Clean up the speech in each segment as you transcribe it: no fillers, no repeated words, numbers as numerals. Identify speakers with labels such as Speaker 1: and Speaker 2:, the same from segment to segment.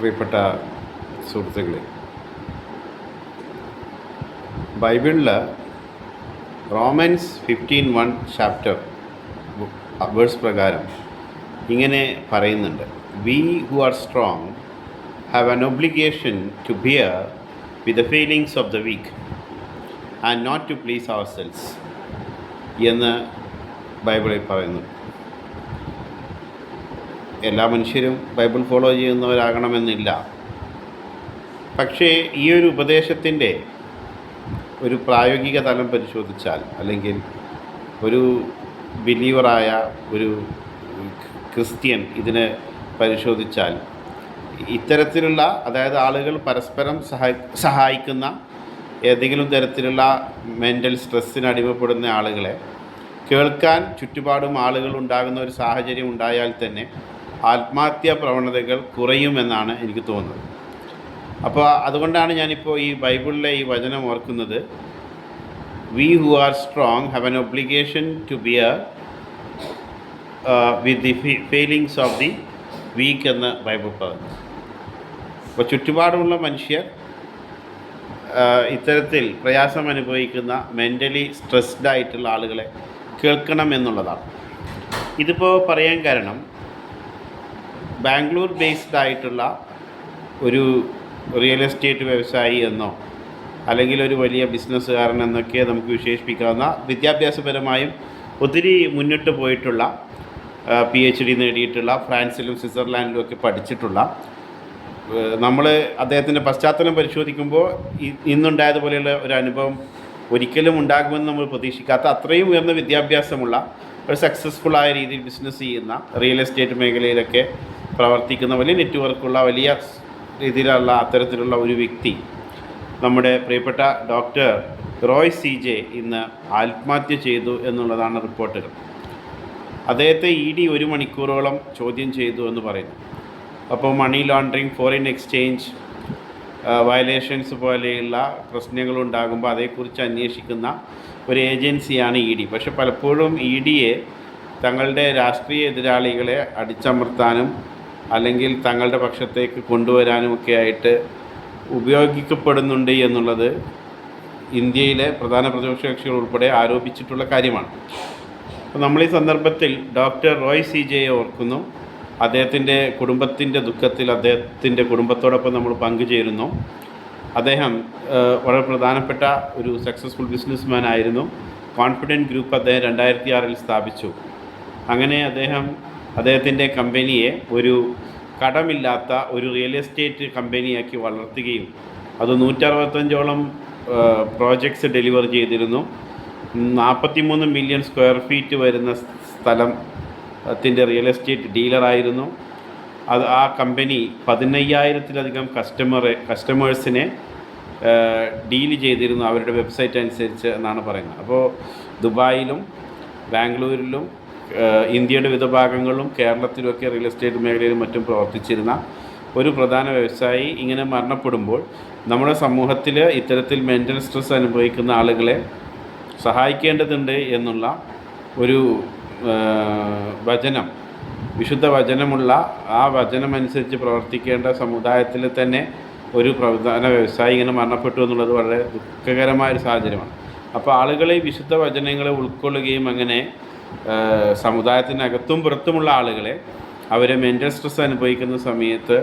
Speaker 1: പ്രിയപ്പെട്ട സുഹൃത്തുക്കളെ, ബൈബിളിൽ റോമൻസ് 15:1 ചാപ്റ്റർ വേഴ്സ് പ്രകാരം ഇങ്ങനെ പറയുന്നുണ്ട്: we who are strong have an obligation to bear with the feelings of the weak and not to please ourselves എന്ന് ബൈബിളിൽ പറയുന്നു. എല്ലാ മനുഷ്യരും ബൈബിൾ ഫോളോ ചെയ്യുന്നവരാകണമെന്നില്ല. പക്ഷേ ഈ ഒരു ഉപദേശത്തിൻ്റെ ഒരു പ്രായോഗിക തലം പരിശോധിച്ചാൽ, അല്ലെങ്കിൽ ഒരു ബിലീവറായ ഒരു ക്രിസ്ത്യൻ ഇതിനെ പരിശോധിച്ചാൽ, ഇത്തരത്തിലുള്ള, അതായത് ആളുകൾ പരസ്പരം സഹായിക്കുന്ന ഏതെങ്കിലും തരത്തിലുള്ള മെൻ്റൽ സ്ട്രെസ്സിന് അടിമപ്പെടുന്ന ആളുകളെ കേൾക്കാൻ ചുറ്റുപാടും ആളുകൾ ഉണ്ടാകുന്ന ഒരു സാഹചര്യം ഉണ്ടായാൽ തന്നെ ആത്മഹത്യാ പ്രവണതകൾ കുറയുമെന്നാണ് എനിക്ക് തോന്നുന്നത്. അപ്പോൾ അതുകൊണ്ടാണ് ഞാനിപ്പോൾ ഈ ബൈബിളിലെ ഈ വചനം ഓർക്കുന്നത്: we who are strong have an obligation to bear with the feelings of the weak എന്ന് ബൈബിൾ പറഞ്ഞു. അപ്പോൾ ചുറ്റുപാടുമുള്ള മനുഷ്യർ ഇത്തരത്തിൽ പ്രയാസം അനുഭവിക്കുന്ന മെൻ്റലി സ്ട്രെസ്ഡ് ആയിട്ടുള്ള ആളുകളെ കേൾക്കണം എന്നുള്ളതാണ്. ഇതിപ്പോൾ പറയാൻ കാരണം, ബാംഗ്ലൂർ ബേസ്ഡ് ആയിട്ടുള്ള ഒരു റിയൽ എസ്റ്റേറ്റ് വ്യവസായി എന്നോ അല്ലെങ്കിൽ ഒരു വലിയ ബിസിനസ്സുകാരൻ എന്നൊക്കെ നമുക്ക് വിശേഷിപ്പിക്കാവുന്ന, വിദ്യാഭ്യാസപരമായും ഒത്തിരി മുന്നിട്ട് പോയിട്ടുള്ള, PhD നേടിയിട്ടുള്ള, ഫ്രാൻസിലും സ്വിറ്റ്സർലാൻഡിലും ഒക്കെ പഠിച്ചിട്ടുള്ള, നമ്മൾ അദ്ദേഹത്തിൻ്റെ പശ്ചാത്തലം പരിശോധിക്കുമ്പോൾ ഇന്നുണ്ടായതുപോലെയുള്ള ഒരു അനുഭവം ഒരിക്കലും ഉണ്ടാകുമെന്ന് നമ്മൾ പ്രതീക്ഷിക്കാത്ത അത്രയും ഉയർന്ന വിദ്യാഭ്യാസമുള്ള ഒരു സക്സസ്ഫുള്ളായ രീതിയിൽ ബിസിനസ് ചെയ്യുന്ന, റിയൽ എസ്റ്റേറ്റ് മേഖലയിലൊക്കെ പ്രവർത്തിക്കുന്ന, വലിയ നെറ്റ്വർക്കുള്ള, വലിയ രീതിയിലുള്ള അത്തരത്തിലുള്ള ഒരു വ്യക്തി, നമ്മുടെ പ്രിയപ്പെട്ട ഡോക്ടർ റോയ് CJ ഇന്ന് ആത്മഹത്യ ചെയ്തു എന്നുള്ളതാണ് റിപ്പോർട്ടുകൾ. അദ്ദേഹത്തെ ED 1 മണിക്കൂറോളം ചോദ്യം ചെയ്തു എന്ന് പറയുന്നു. അപ്പോൾ money laundering, foreign exchange violations പോലെയുള്ള പ്രശ്നങ്ങളുണ്ടാകുമ്പോൾ അതേക്കുറിച്ച് അന്വേഷിക്കുന്ന ഒരു ഏജൻസിയാണ് ED. പക്ഷെ പലപ്പോഴും EDയെ തങ്ങളുടെ രാഷ്ട്രീയ എതിരാളികളെ അടിച്ചമർത്താനും അല്ലെങ്കിൽ തങ്ങളുടെ പക്ഷത്തേക്ക് കൊണ്ടുവരാനുമൊക്കെ ആയിട്ട് ഉപയോഗിക്കപ്പെടുന്നുണ്ട് എന്നുള്ളത് ഇന്ത്യയിലെ പ്രധാന പ്രതിപക്ഷ കക്ഷികൾ ഉൾപ്പെടെ ആരോപിച്ചിട്ടുള്ള കാര്യമാണ്. അപ്പോൾ നമ്മൾ ഈ സന്ദർഭത്തിൽ ഡോക്ടർ റോയ് CJയെ ഓർക്കുന്നു. അദ്ദേഹത്തിൻ്റെ കുടുംബത്തിൻ്റെ ദുഃഖത്തിൽ അദ്ദേഹത്തിൻ്റെ കുടുംബത്തോടൊപ്പം നമ്മൾ പങ്കുചേരുന്നു. അദ്ദേഹം വളരെ പ്രധാനപ്പെട്ട ഒരു സക്സസ്ഫുൾ ബിസിനസ്മാൻ ആയിരുന്നു. കോൺഫിഡൻറ്റ് ഗ്രൂപ്പ് അദ്ദേഹം 2006 സ്ഥാപിച്ചു. അങ്ങനെ അദ്ദേഹത്തിൻ്റെ കമ്പനിയെ ഒരു കടമില്ലാത്ത ഒരു റിയൽ എസ്റ്റേറ്റ് കമ്പനിയാക്കി വളർത്തുകയും അത് 165ഓളം പ്രോജക്ട്സ് ഡെലിവർ ചെയ്തിരുന്നു. 43 മില്യൺ സ്ക്വയർ ഫീറ്റ് വരുന്ന സ്ഥലത്തിൻ്റെ റിയൽ എസ്റ്റേറ്റ് ഡീലറായിരുന്നു. ആ കമ്പനി 15,000-ലധികം കസ്റ്റമേഴ്സിനെ ഡീൽ ചെയ്തിരുന്നു അവരുടെ വെബ്സൈറ്റ് അനുസരിച്ച് എന്നാണ് പറയുന്നത്. അപ്പോൾ ദുബായിലും ബാംഗ്ലൂരിലും ഇന്ത്യയുടെ വിവിധ ഭാഗങ്ങളിലും കേരളത്തിലുമൊക്കെ റിയൽ എസ്റ്റേറ്റ് മേഖലയിലും മറ്റും പ്രവർത്തിച്ചിരുന്ന ഒരു പ്രധാന വ്യവസായി ഇങ്ങനെ മരണപ്പെടുമ്പോൾ നമ്മുടെ സമൂഹത്തിൽ ഇത്തരത്തിൽ മെൻ്റൽ സ്ട്രെസ് അനുഭവിക്കുന്ന ആളുകളെ സഹായിക്കേണ്ടതുണ്ട് എന്നുള്ള ഒരു വചനം, വിശുദ്ധ വചനമുള്ള ആ വചനമനുസരിച്ച് പ്രവർത്തിക്കേണ്ട സമുദായത്തിൽ തന്നെ ഒരു പ്രധാന വ്യവസായി ഇങ്ങനെ മരണപ്പെട്ടു എന്നുള്ളത് വളരെ ദുഃഖകരമായൊരു സാഹചര്യമാണ്. അപ്പോൾ ആളുകളെ വിശുദ്ധ വചനങ്ങളെ ഉൾക്കൊള്ളുകയും അങ്ങനെ സമുദായത്തിനകത്തും പുറത്തുമുള്ള ആളുകളെ അവരെ മെൻ്റൽ സ്ട്രെസ് അനുഭവിക്കുന്ന സമയത്ത്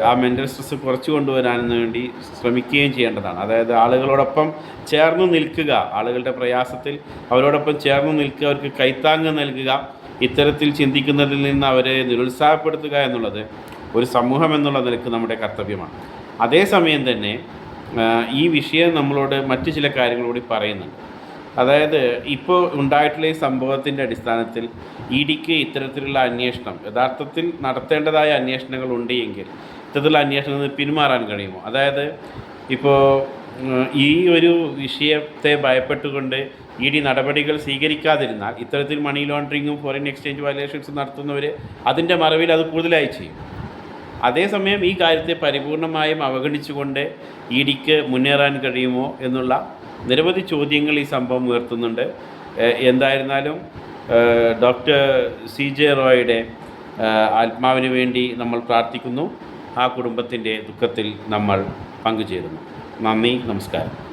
Speaker 1: ആ മെൻ്റൽ സ്ട്രെസ് കുറച്ച് കൊണ്ടുവരാനും വേണ്ടി ശ്രമിക്കുകയും ചെയ്യേണ്ടതാണ്. അതായത് ആളുകളോടൊപ്പം ചേർന്ന് നിൽക്കുക, ആളുകളുടെ പ്രയാസത്തിൽ അവരോടൊപ്പം ചേർന്ന് നിൽക്കുക, അവർക്ക് കൈത്താങ്ങ് നൽകുക, ഇത്തരത്തിൽ ചിന്തിക്കുന്നതിൽ നിന്ന് അവരെ നിരുത്സാഹപ്പെടുത്തുക എന്നുള്ളത് ഒരു സമൂഹം എന്നുള്ള നിലക്ക് നമ്മുടെ കർത്തവ്യമാണ്. അതേസമയം തന്നെ ഈ വിഷയം നമ്മളോട് മറ്റു ചില കാര്യങ്ങൾ കൂടി പറയുന്നുണ്ട്. അതായത് ഇപ്പോൾ ഉണ്ടായിട്ടുള്ള ഈ സംഭവത്തിൻ്റെ അടിസ്ഥാനത്തിൽ EDക്ക് ഇത്തരത്തിലുള്ള അന്വേഷണം യഥാർത്ഥത്തിൽ നടത്തേണ്ടതായ അന്വേഷണങ്ങൾ ഉണ്ട് എങ്കിൽ ഇത്തരത്തിലുള്ള അന്വേഷണത്തിൽ പിന്മാറാൻ കഴിയുമോ? അതായത് ഇപ്പോൾ ഈ ഒരു വിഷയത്തെ ഭയപ്പെട്ടുകൊണ്ട് ED നടപടികൾ സ്വീകരിക്കാതിരുന്നാൽ ഇത്തരത്തിൽ മണി ലോണ്ടറിങ്ങും ഫോറിൻ എക്സ്ചേഞ്ച് വയലേഷൻസും നടത്തുന്നവർ അതിൻ്റെ മറവിൽ അത് കൂടുതലായി ചെയ്യും. അതേസമയം ഈ കാര്യത്തെ പരിപൂർണമായും അവഗണിച്ചുകൊണ്ട് EDക്ക് മുന്നേറാൻ കഴിയുമോ എന്നുള്ള നിരവധി ചോദ്യങ്ങൾ ഈ സംഭവം ഉയർത്തുന്നുണ്ട്. എന്തായിരുന്നാലും ഡോക്ടർ CJ റോയുടെ ആത്മാവിന് വേണ്ടി നമ്മൾ പ്രാർത്ഥിക്കുന്നു. ആ കുടുംബത്തിൻ്റെ ദുഃഖത്തിൽ നമ്മൾ പങ്കുചേരുന്നു. നന്ദി, നമസ്കാരം.